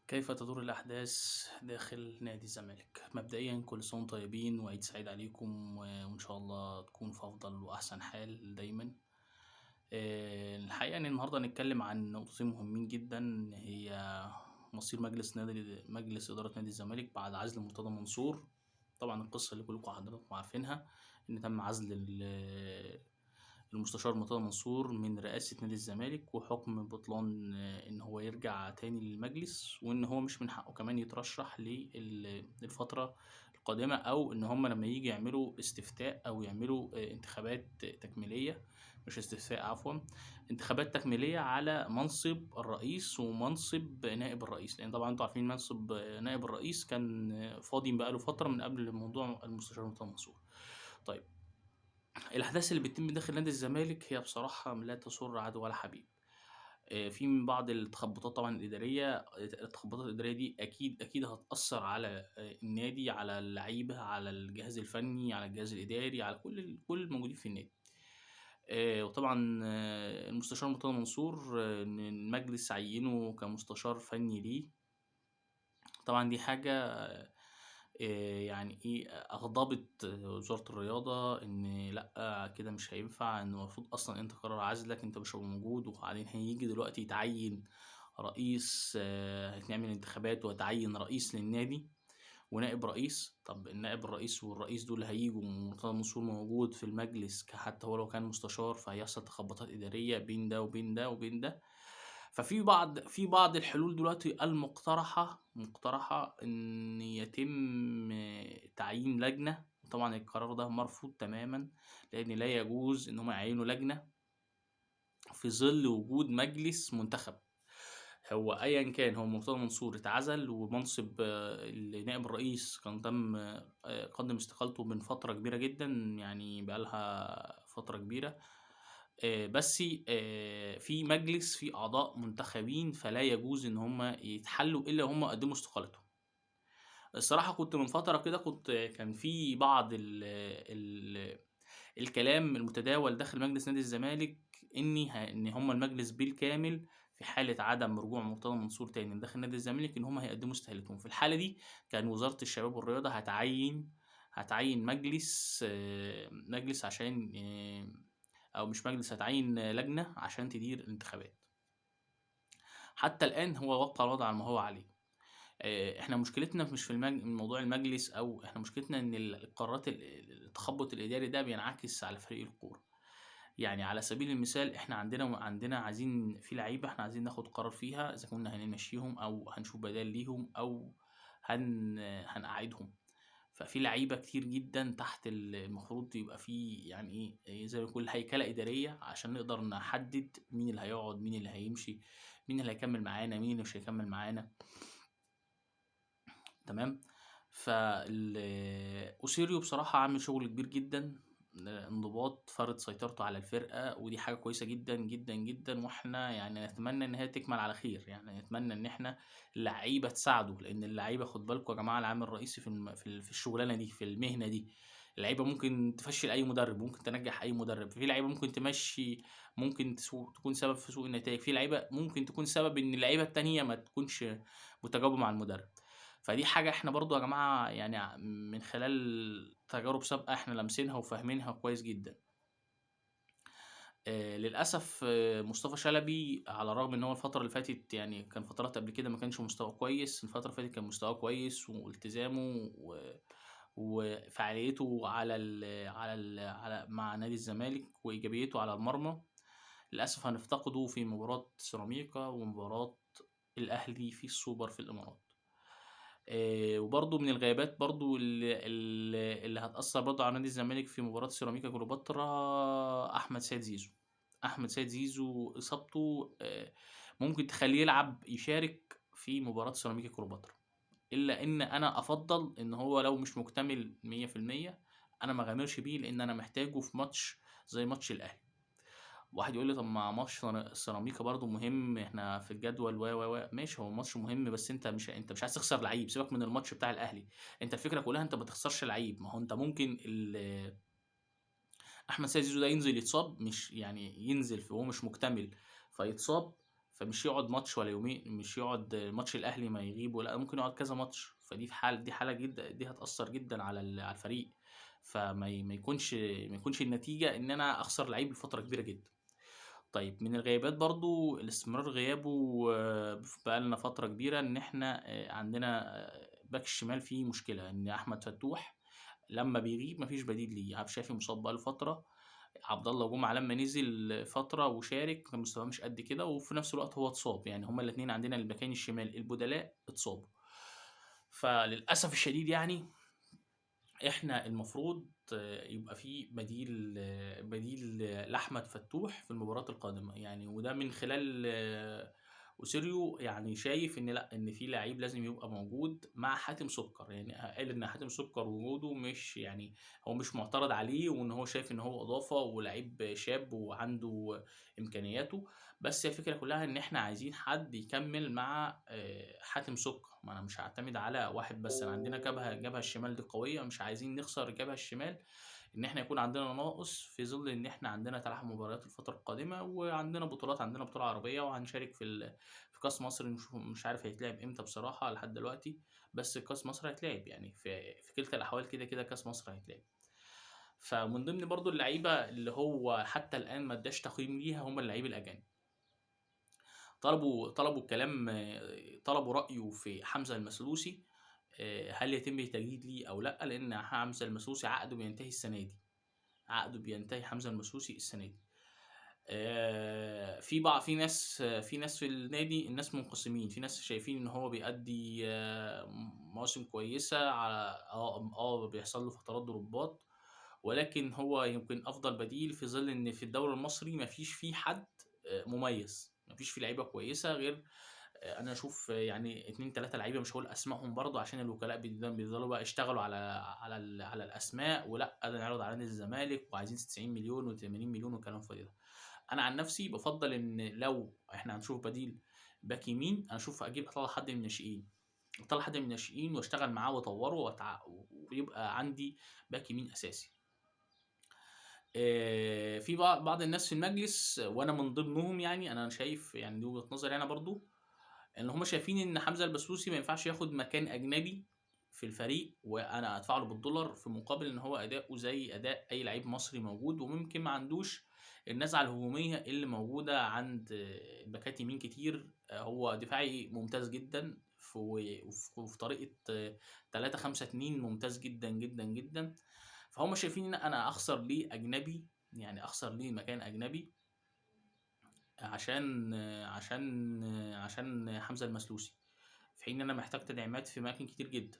كيف تدور الأحداث داخل نادي الزمالك؟ مبدئيًا كل سنة وأنتم طيبين وعيد سعيد عليكم وإن شاء الله تكونوا في أفضل وأحسن حال دايمًا. الحقيقة إن النهارده هنتكلم عن نقطتين مهمين جدًا، هي مصير مجلس إدارة نادي الزمالك بعد عزل مرتضى منصور. طبعًا القصة اللي كلكم حضراتكم عارفينها، إن تم عزل المستشار مرتضى منصور من رئاسة نادي الزمالك، وحكم بطلان إن هو يرجع تاني للمجلس، وإن هو مش من حقه كمان يترشح للفترة القادمة، أو إن هم لما يجي يعملوا استفتاء أو يعملوا انتخابات تكميلية، مش استفتاء عفوا، انتخابات تكميلية على منصب الرئيس ومنصب نائب الرئيس، لأن طبعا انتوا عارفين منصب نائب الرئيس كان فاضي بقاله فترة من قبل موضوع المستشار مرتضى منصور. طيب، الأحداث اللي بتتم داخل نادي الزمالك هي بصراحة لا تسر عدو ولا حبيب. في من بعض التخبطات طبعًا الإدارية، التخبطات الإدارية دي أكيد هتأثّر على النادي، على اللعيبة، على الجهاز الفني، على الجهاز الإداري، على كل الموجودين في النادي. وطبعًا المستشار مرتضى منصور إن المجلس عيّنه كمستشار فني ليه. طبعًا دي حاجة يعني إيه، أغضبت وزارة الرياضة، إن لأ كده مش هينفع، إن المفروض أصلًا أنت قرار عزلك أنت مش هتبقى موجود، وبعدين هييجي دلوقتي يتعيّن رئيس، هتعمل انتخابات وهتعيّن رئيس للنادي ونائب رئيس. طب النائب الرئيس والرئيس دول هييجوا ومرتضى منصور موجود في المجلس، حتى هو لو كان مستشار، فهيحصل تخبطات إدارية بين ده وبين ده وبين ده. ففي بعض الحلول دلوقتي مقترحة إن يتم تعيين لجنة، وطبعًا القرار ده مرفوض تمامًا، لإن لا يجوز إن هم يعينوا لجنة في ظل وجود مجلس منتخب. هو أيًا كان، هو مرتضى منصور اتعزل، ومنصب نائب الرئيس كان تم قدِّم استقالته من فترة كبيرة جدًا، يعني بقى لها فترة كبيرة. بس في مجلس فيه أعضاء منتخبين، فلا يجوز إن هم يتحلّوا إلا وهم قدّموا استقالتهم. الصراحة كنت من فترة كده كان في بعض ال الكلام المتداول داخل مجلس نادي الزمالك، إن هم المجلس بالكامل في حالة عدم رجوع مرتضى منصور تاني داخل نادي الزمالك، إن هم هيقدّموا استقالتهم. في الحالة دي كان وزارة الشباب والرياضة هتعيّن مجلس عشان أو مش مجلس، هتعيّن لجنة عشان تدير الانتخابات. حتى الآن هو وقّع الوضع على ما هو عليه. إحنا مشكلتنا مش في موضوع المجلس، أو إحنا مشكلتنا إن القرارات التخبُّط الإداري ده بينعكس على فريق الكورة. يعني على سبيل المثال، إحنا عندنا عايزين في لعيبة، إحنا عايزين ناخد قرار فيها إذا كنا هنمشّيهم أو هنشوف بدايل ليهم أو هنقعّدهم. ففي لعيبة كتير جدًا تحت المفروض يبقى في يعني إيه، زي ما نقول هيكلة إدارية عشان نقدر نحدد مين اللي هيقعد، مين اللي هيمشي، مين اللي هيكمّل معانا، مين اللي مش هيكمّل معانا. تمام. أوسيريو بصراحة عامل شغل كبير جدًا، انضباط، فرض سيطرته على الفرقة، ودي حاجة كويسة جدًا، جدًا، جدًا، وإحنا يعني نتمنى إن هي تكمل على خير، يعني نتمنى إن إحنا اللعيبة تساعده، لإن اللعيبة خد بالكم يا جماعة العامل الرئيسي في الشغلانة دي، في المهنة دي. اللعيبة ممكن تفشّل أي مدرب، ممكن تنجّح أي مدرب، في لعيبة ممكن تمشّي، ممكن تكون سبب في سوء النتايج، في لعيبة ممكن تكون سبب إن اللعيبة التانية ما تكونش متجاوبة مع المدرب. فدي حاجة إحنا برضه يا جماعة يعني من خلال تجارب سابقة إحنا لامسينها وفاهمينها كويس جدًا. للأسف مصطفى شلبي، على الرغم إن هو الفترة اللي فاتت يعني كان فترات قبل كده ما كانش مستواه كويس، الفترة اللي فاتت كان مستواه كويس والتزامه وفعاليته على مع نادي الزمالك وإيجابيته على المرمى. للأسف هنفتقده في مباراة سيراميكا ومباراة الأهلي في السوبر في الإمارات. وبرضه من الغيابات برضه اللي هتأثّر برضه على نادي الزمالك في مباراة سيراميكا كليوباترا، أحمد سيد زيزو إصابته ممكن تخلّيه يشارك في مباراة سيراميكا كليوباترا، إلا إن أنا أفضّل إن هو لو مش مكتمل 100% أنا ما اغامرش بيه، لإن أنا محتاجه في ماتش زي ماتش الأهلي. واحد يقول لي: طب ما ماتش سيراميكا برضه مهم، إحنا في الجدول ماشي، هو ماتش مهم، بس أنت مش عايز تخسر لعيب، سيبك من الماتش بتاع الأهلي. أنت الفكرة كلها أنت ما تخسرش لعيب، ما هو أنت ممكن أحمد سيد زيزو ده ينزل يتصاب، مش يعني ينزل وهو مش مكتمل فيتصاب، فمش يقعد ماتش ولا يومين، مش يقعد ماتش الأهلي ما يغيب، لأ ممكن يقعد كذا ماتش، فدي في حال دي حالة جدًا دي هتأثّر جدًا على الفريق، ما يكونش النتيجة إن أنا أخسر لعيب لفترة كبيرة جدًا. طيب من الغيابات برضه الاستمرار غيابه بقى لنا فترة كبيرة إن إحنا عندنا باك الشمال فيه مشكلة، إن أحمد فتوح لمّا بيغيب ما فيش بديل ليه، عبد الشافي مصاب بقى له فترة، عبد الله جمعة لمّا نزل فترة وشارك كان مستواه مش قد كده، وفي نفس الوقت هو اتصاب، يعني هُم الاتنين عندنا الباكين الشمال البدلاء اتصابوا. فللأسف الشديد يعني إحنا المفروض يبقى في بديل لأحمد فتوح في المباراة القادمة، يعني وده من خلال أوسيريو يعني شايف إن لأ، إن في لعيب لازم يبقى موجود مع حاتم سُكّر، يعني قال إن حاتم سُكّر وجوده مش يعني هو مش مُعترض عليه، وإن هو شايف إن هو إضافة ولعيب شاب وعنده إمكانياته، بس هي الفكرة كلّها إن إحنا عايزين حد يكمّل مع حاتم سُكّر، ما أنا مش هاعتمد على واحد بس، أنا عندنا الجبهة الشمال دي قوية، مش عايزين نخسر الجبهة الشمال، إن إحنا يكون عندنا ناقص في ظِل إن إحنا عندنا تلاحم مباريات الفترة القادمة، وعندنا بطولات، عندنا بطولة عربية وهنشارك في كاس مصر مش عارف هيتلعب إمتى بصراحة لحد دلوقتي، بس كاس مصر هيتلعب يعني في كلتا الأحوال كده كاس مصر هيتلعب. فمن ضمن برضه اللعيبة اللي هو حتى الآن ما ادّاش تقييم ليها هم اللعيبة الأجانب. طلبوا الكلام طلبوا رأيه في حمزة المسلوسي هل يتم التجديد ليه أو لأ، لإن حمزة المسلوسي عقده بينتهي السنة دي، عقده بينتهي حمزة المسلوسي السنة دي. في ناس في النادي الناس منقسمين، في ناس شايفين إن هو بيأدّي مواسم كويسة على بيحصل له فترات دروبات، ولكن هو يمكن أفضل بديل في ظِل إن في الدوري المصري ما فيش فيه حد مميز، ما فيش فيه لعيبة كويسة غير أنا أشوف يعني 2، 3 لعيبة مش هاقول أسمائهم برضه عشان الوكلاء بيفضلوا بقى يشتغلوا على الأسماء، ولأ ده نعرض على نادي الزمالك وعايزين 90.000.000 و80.000.000 والكلام الفاضي ده. أنا عن نفسي بافضّل إن لو إحنا هنشوف بديل باك يمين، أنا أشوف أطلّع حد من الناشئين، أطلّع حد من الناشئين واشتغل معاه واطوّره ويبقى عندي باك يمين أساسي. في بعض الناس في المجلس وأنا من ضمنهم يعني، أنا شايف يعني دي وجهة نظري أنا برضه إن هُم شايفين إن حمزة البسوسي ما ينفعش ياخد مكان أجنبي في الفريق، وأنا أدفع له بالدولار في مقابل إن هو أداؤه زي أداء أي لعيب مصري موجود، وممكن ما عندوش النزعة الهجومية اللي موجودة عند باكات يمين كتير، هو دفاعي ممتاز جدًا وفي طريقة 3-5-2 ممتاز جدًا، جدًا، جدًا، فهُم شايفين إن أنا أخسر ليه أجنبي، يعني أخسر ليه مكان أجنبي عشان عشان حمزة المسلوسي، في حين إن أنا محتاج تدعيمات في أماكن كتير جدًا.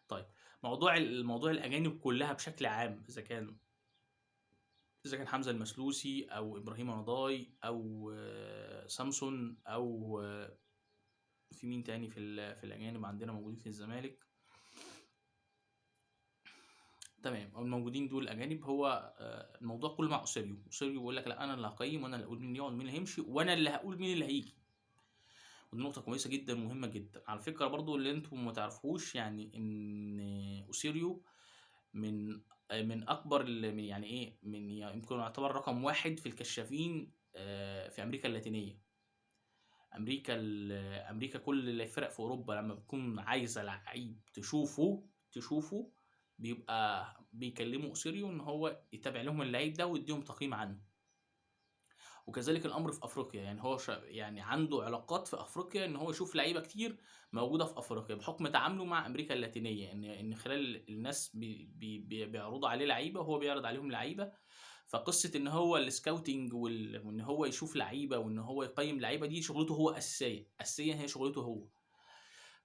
طيب الموضوع الأجانب كلّها بشكل عام، إذا كان حمزة المسلوسي أو إبراهيم رضاي أو سامسون أو في مين تاني في الأجانب عندنا موجودين في الزمالك، تمام، الموجودين دول أجانب، هو الموضوع كلّه مع أوسيريو بيقول لك لأ أنا اللي هاقيّم وأنا اللي هاقول مين يقعد ومين اللي هيمشي، وأنا اللي هاقول مين اللي هييجي. ودي نقطة كويسة جدًا ومهمة جدًا. على فكرة برضه اللي أنتم ما تعرفوهوش يعني إن أوسيريو من من أكبر من يعني إيه، يمكن يعتبر رقم 1 في الكشافين في أمريكا اللاتينية. أمريكا كل الفرق في أوروبا لمّا بتكون عايزة لعيب تشوفه بيبقى بيكلموا أوسيريو إن هو يتابع لهم اللعيب ده ويدّيهم تقييم عنه. وكذلك الأمر في أفريقيا، يعني هو يعني عنده علاقات في أفريقيا إن هو يشوف لعيبة كتير موجودة في أفريقيا، بحكم تعامله مع أمريكا اللاتينية، إن خلال الناس بيعرضوا عليه لعيبة وهو بيعرض عليهم لعيبة، فقصة إن هو الscouting وإن هو يشوف لعيبة وإن هو يقيّم لعيبة دي شغلته هو أساسية، أساسيًا هي شغلته هو.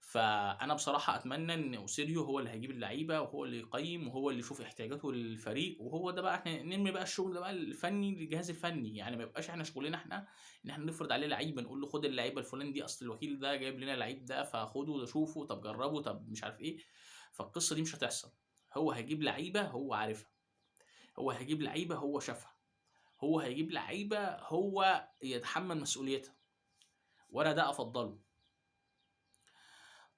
فأنا بصراحة أتمنى إن أوسيريو هو اللي هيجيب اللعيبة وهو اللي يقيّم وهو اللي يشوف احتياجاته للفريق، وهو ده بقى إحنا نرمي بقى الشغل ده بقى الفني للجهاز الفني، يعني ما يبقاش إحنا شغلنا إحنا إن إحنا نفرض عليه لعيبة، نقول له خُد اللعيبة الفلاني دي أصل الوكيل ده جايب لنا اللعيب ده فخُده شوفه، طب جرّبه، طب مش عارف إيه، فالقصة دي مش هتحصل، هو هيجيب لعيبة هو عارفها، هو هيجيب لعيبة هو شافها، هو هيجيب لعيبة هو يتحمّل مسؤوليتها، وأنا ده أفضّله.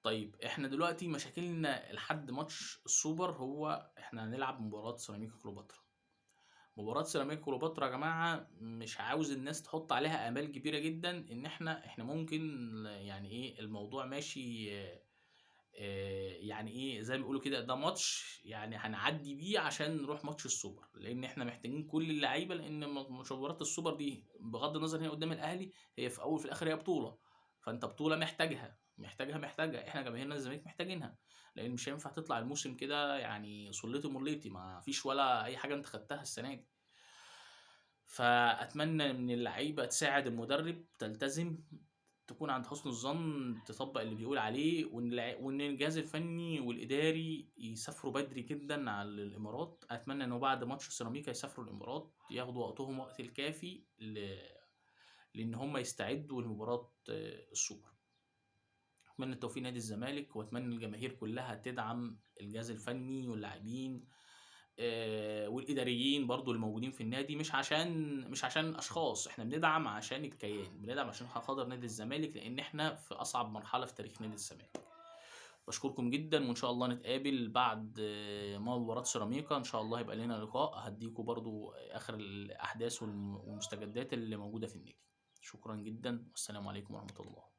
طيب إحنا دلوقتي مشاكلنا لحد ماتش السوبر هو إحنا هنلعب مباراة سيراميكا كليوباترا، مباراة سيراميكا كليوباترا يا جماعة مش عاوز الناس تحط عليها آمال كبيرة جدا، إن إحنا ممكن يعني إيه الموضوع ماشي. يعني إيه زي ما بيقولوا كده، ده ماتش يعني هنعدي بيه عشان نروح ماتش السوبر، لأن إحنا محتاجين كل اللعيبة، لأن مش مباراة السوبر دي بغض النظر هي قدام الأهلي، هي في أول في الآخر هي بطولة. فأنت بطولة محتاجها، إحنا جماهير نادي الزمالك محتاجينها، لأن مش هينفع تطلع الموسم كده يعني صليتي مليتي ما فيش ولا أي حاجة أنت خدتها السنة دي. فأتمنى من اللعيبة تساعد المدرب، تلتزم، تكون عند حسن الظن، تطبق اللي بيقول عليه، وإن الجهاز الفني والإداري يسافروا بدري جدا على الإمارات. أتمنى إنه بعد ماتش سيراميكا يسافروا الإمارات، ياخدوا وقتهم وقت الكافي لإن هم يستعدوا لمباراة السوبر. أتمنى التوفيق نادي الزمالك، وأتمنى الجماهير كلها تدعم الجهاز الفني واللاعبين والإداريين برضو الموجودين في النادي، مش عشان أشخاص، إحنا بندعم عشان الكيان، بندعم عشان خاطر نادي الزمالك، لأن إحنا في أصعب مرحلة في تاريخ نادي الزمالك. بشكركم جدا، وإن شاء الله نتقابل بعد مباراة سيراميكا، إن شاء الله يبقى لنا لقاء هديكم برضو آخر الأحداث والمستجدات اللي موجودة في النادي. شكرا جدا، والسلام عليكم ورحمة الله.